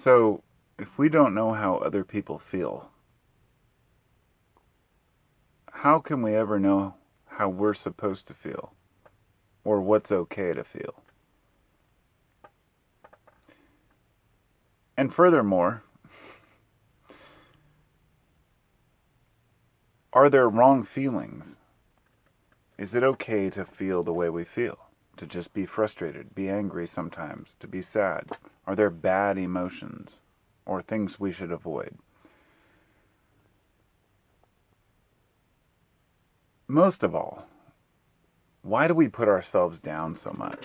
So, if we don't know how other people feel, how can we ever know how we're supposed to feel or what's okay to feel? And furthermore, are there wrong feelings? Is it okay to feel the way we feel? To just be frustrated, be angry sometimes, to be sad? Are there bad emotions or things we should avoid? Most of all, why do we put ourselves down so much?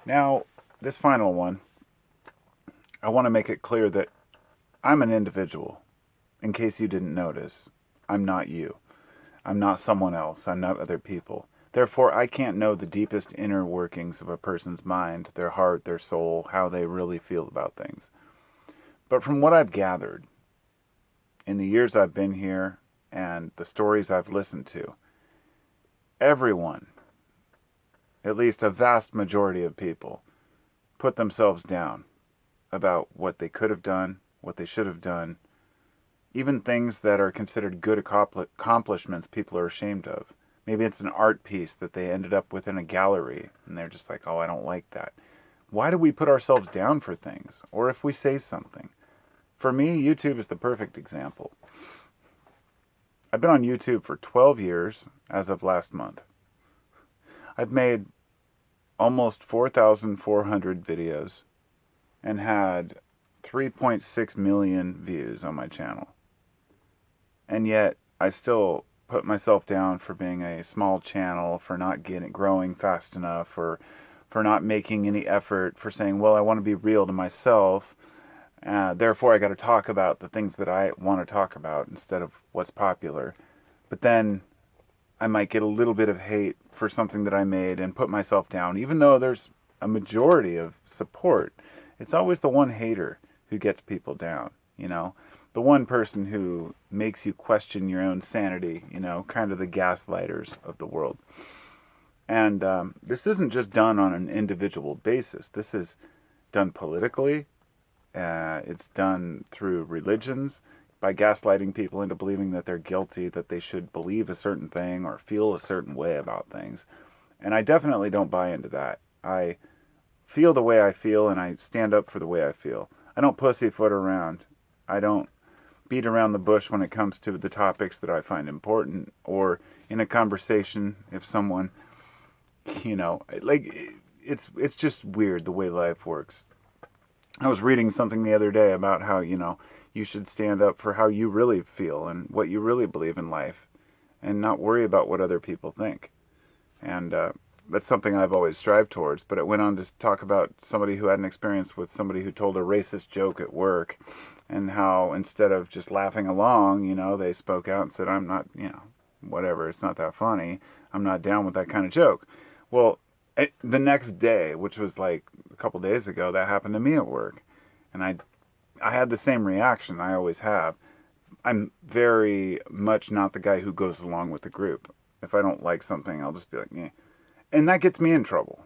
Now, this final one, I want to make it clear that I'm an individual. In case you didn't notice, I'm not you. I'm not someone else. I'm not other people. Therefore, I can't know the deepest inner workings of a person's mind, their heart, their soul, how they really feel about things. But from what I've gathered, in the years I've been here and the stories I've listened to, everyone, at least a vast majority of people, put themselves down about what they could have done, what they should have done, even things that are considered good accomplishments people are ashamed of. Maybe it's an art piece that they ended up with in a gallery, and they're just like, oh, I don't like that. Why do we put ourselves down for things? Or if we say something? For me, YouTube is the perfect example. I've been on YouTube for 12 years as of last month. I've made almost 4,400 videos and had 3.6 million views on my channel. And yet, I still put myself down for being a small channel, for not growing fast enough, for not making any effort, for saying, well, I want to be real to myself. Therefore, I got to talk about the things that I want to talk about instead of what's popular. But then I might get a little bit of hate for something that I made and put myself down, even though there's a majority of support. It's always the one hater who gets people down, the one person who makes you question your own sanity, kind of the gaslighters of the world. And this isn't just done on an individual basis. This is done politically. It's done through religions, by gaslighting people into believing that they're guilty, that they should believe a certain thing or feel a certain way about things. And I definitely don't buy into that. I feel the way I feel, and I stand up for the way I feel. I don't pussyfoot around. I don't beat around the bush when it comes to the topics that I find important, or in a conversation, if someone, it's just weird the way life works. I was reading something the other day about how, you should stand up for how you really feel and what you really believe in life and not worry about what other people think. And that's something I've always strived towards. But it went on to talk about somebody who had an experience with somebody who told a racist joke at work, and how instead of just laughing along, they spoke out and said, I'm not, whatever, it's not that funny. I'm not down with that kind of joke. Well, the next day, which was like a couple days ago, that happened to me at work. And I had the same reaction I always have. I'm very much not the guy who goes along with the group. If I don't like something, I'll just be like, yeah. And that gets me in trouble.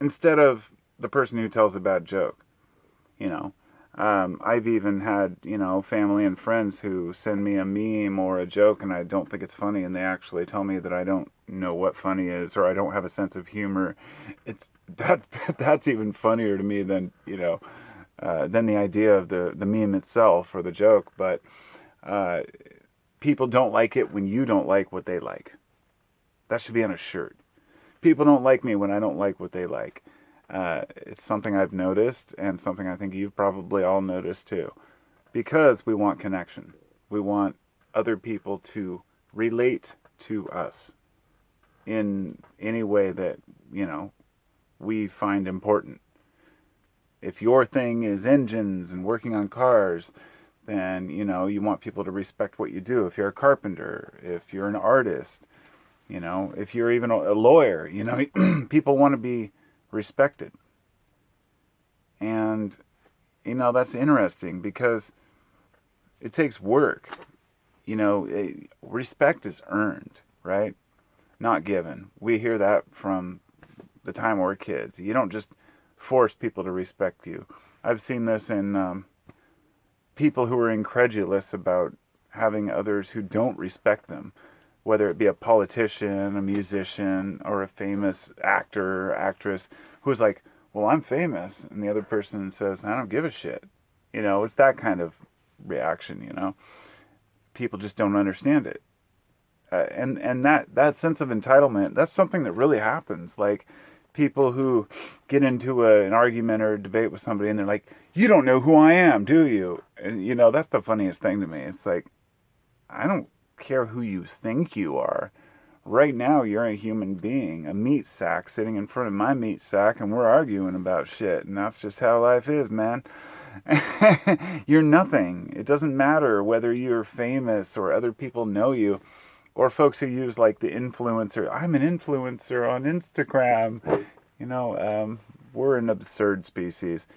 Instead of the person who tells a bad joke, I've even had, family and friends who send me a meme or a joke and I don't think it's funny, and they actually tell me that I don't know what funny is, or I don't have a sense of humor. That's even funnier to me than the idea of the meme itself or the joke. But people don't like it when you don't like what they like. That should be on a shirt. People don't like me when I don't like what they like. It's something I've noticed, and something I think you've probably all noticed too. Because we want connection. We want other people to relate to us in any way that, we find important. If your thing is engines and working on cars, then, you want people to respect what you do. If you're a carpenter, if you're an artist, if you're even a lawyer, people want to be respected. And, that's interesting because it takes work. Respect is earned, right? Not given. We hear that from the time we're kids. You don't just force people to respect you. I've seen this in people who are incredulous about having others who don't respect them, whether it be a politician, a musician, or a famous actor or actress who's like, well, I'm famous. And the other person says, I don't give a shit. It's that kind of reaction. People just don't understand it. And that sense of entitlement, that's something that really happens. Like people who get into an argument or a debate with somebody and they're like, you don't know who I am, do you? And, that's the funniest thing to me. It's like, I don't care who you think you are. Right now, you're a human being, a meat sack sitting in front of my meat sack, and we're arguing about shit. And that's just how life is, man. You're nothing. It doesn't matter whether you're famous or other people know you, or folks who use like the influencer. I'm an influencer on Instagram. We're an absurd species,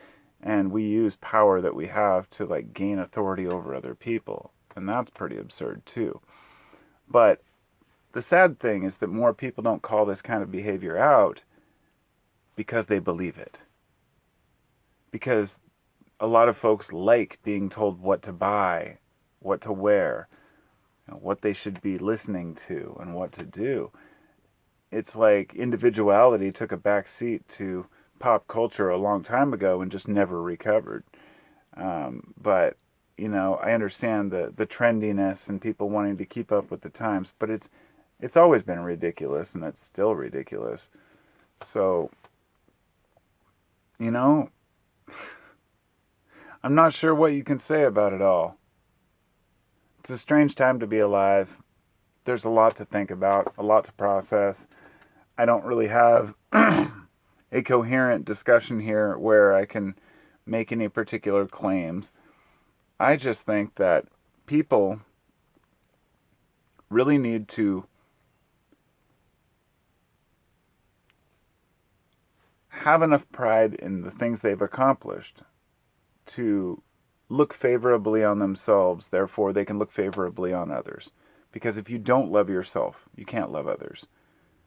and we use power that we have to like gain authority over other people. And that's pretty absurd too. But the sad thing is that more people don't call this kind of behavior out because they believe it. Because a lot of folks like being told what to buy, what to wear, what they should be listening to, and what to do. It's like individuality took a back seat to pop culture a long time ago and just never recovered. But I understand the trendiness and people wanting to keep up with the times, but it's always been ridiculous, and it's still ridiculous. So, I'm not sure what you can say about it all. It's a strange time to be alive. There's a lot to think about, a lot to process. I don't really have a coherent discussion here where I can make any particular claims. I just think that people really need to have enough pride in the things they've accomplished to look favorably on themselves, therefore they can look favorably on others. Because if you don't love yourself, you can't love others.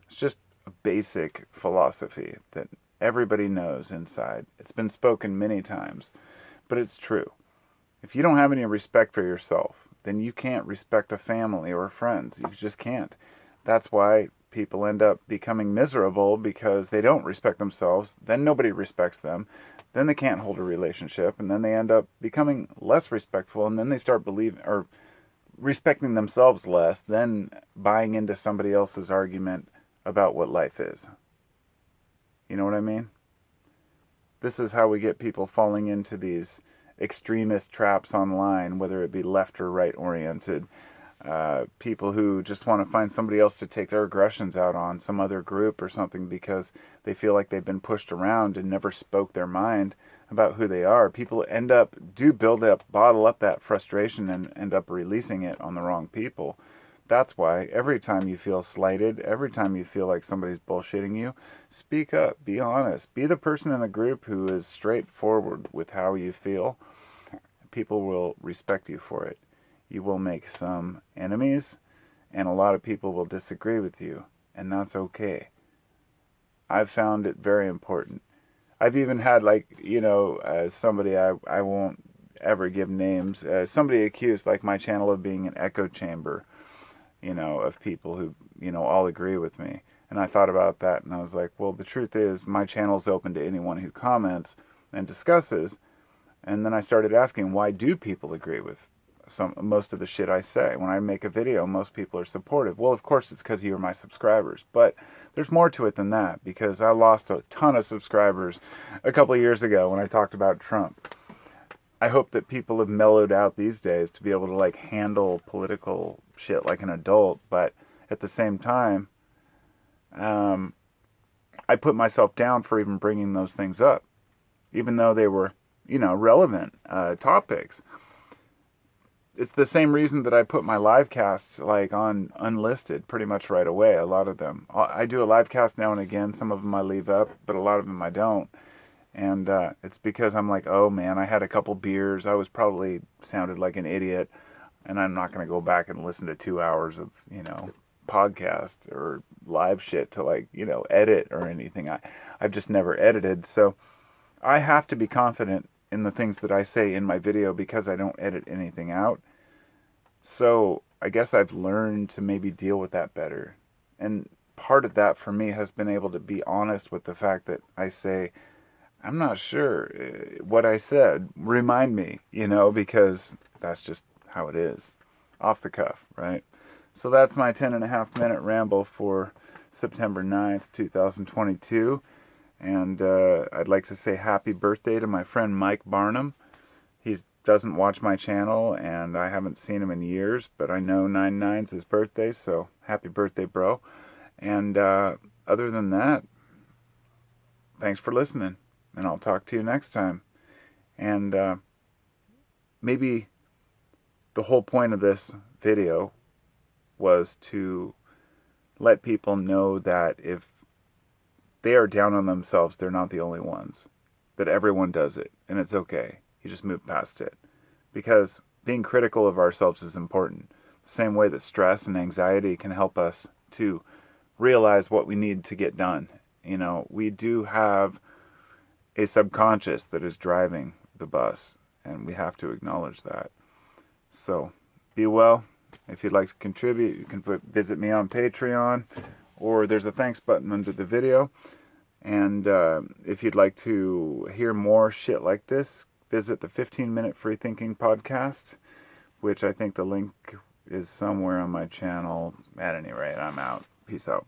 It's just a basic philosophy that everybody knows inside. It's been spoken many times, but it's true. If you don't have any respect for yourself, then you can't respect a family or friends. You just can't. That's why people end up becoming miserable, because they don't respect themselves. Then nobody respects them. Then they can't hold a relationship, and then they end up becoming less respectful, and then they start believing or respecting themselves less, then buying into somebody else's argument about what life is. You know what I mean? This is how we get people falling into these extremist traps online, whether it be left or right oriented. People who just want to find somebody else to take their aggressions out on, some other group or something, because they feel like they've been pushed around and never spoke their mind about who they are. People bottle up that frustration and end up releasing it on the wrong people. That's why every time you feel slighted, every time you feel like somebody's bullshitting you, speak up, be honest, be the person in the group who is straightforward with how you feel. People will respect you for it. You will make some enemies, and a lot of people will disagree with you, and that's okay. I've found it very important. I've even had, somebody, I won't ever give names, somebody accused, my channel of being an echo chamber, of people who, all agree with me. And I thought about that, and I was like, well, the truth is, my channel's open to anyone who comments and discusses. And then I started asking, why do people agree with most of the shit I say? When I make a video, most people are supportive. Well, of course, it's because you're my subscribers. But there's more to it than that, because I lost a ton of subscribers a couple of years ago when I talked about Trump. I hope that people have mellowed out these days to be able to handle political shit like an adult. But at the same time, I put myself down for even bringing those things up, even though they were, relevant topics. It's the same reason that I put my live casts on unlisted pretty much right away. A lot of them. I do a live cast now and again. Some of them I leave up, but a lot of them I don't. And it's because I'm like, oh man, I had a couple beers. I was probably sounded like an idiot, and I'm not going to go back and listen to 2 hours of, podcast or live shit to edit or anything. I've just never edited. So I have to be confident in the things that I say in my video because I don't edit anything out. So I guess I've learned to maybe deal with that better. And part of that for me has been able to be honest with the fact that I say, I'm not sure what I said. Remind me, because that's just how it is. Off the cuff, right? So that's my 10.5 minute ramble for September 9th, 2022. And I'd like to say happy birthday to my friend Mike Barnum. He doesn't watch my channel, and I haven't seen him in years, but I know 9/9's his birthday, so happy birthday, bro. And other than that, thanks for listening, and I'll talk to you next time. And maybe the whole point of this video was to let people know that if they are down on themselves, they're not the only ones. That everyone does it, and it's okay. You just move past it. Because being critical of ourselves is important. The same way that stress and anxiety can help us to realize what we need to get done. We do have a subconscious that is driving the bus, and we have to acknowledge that. So, be well. If you'd like to contribute, you can visit me on Patreon, or there's a thanks button under the video. And if you'd like to hear more shit like this, visit the 15-Minute Free Thinking podcast, which I think the link is somewhere on my channel. At any rate, I'm out. Peace out.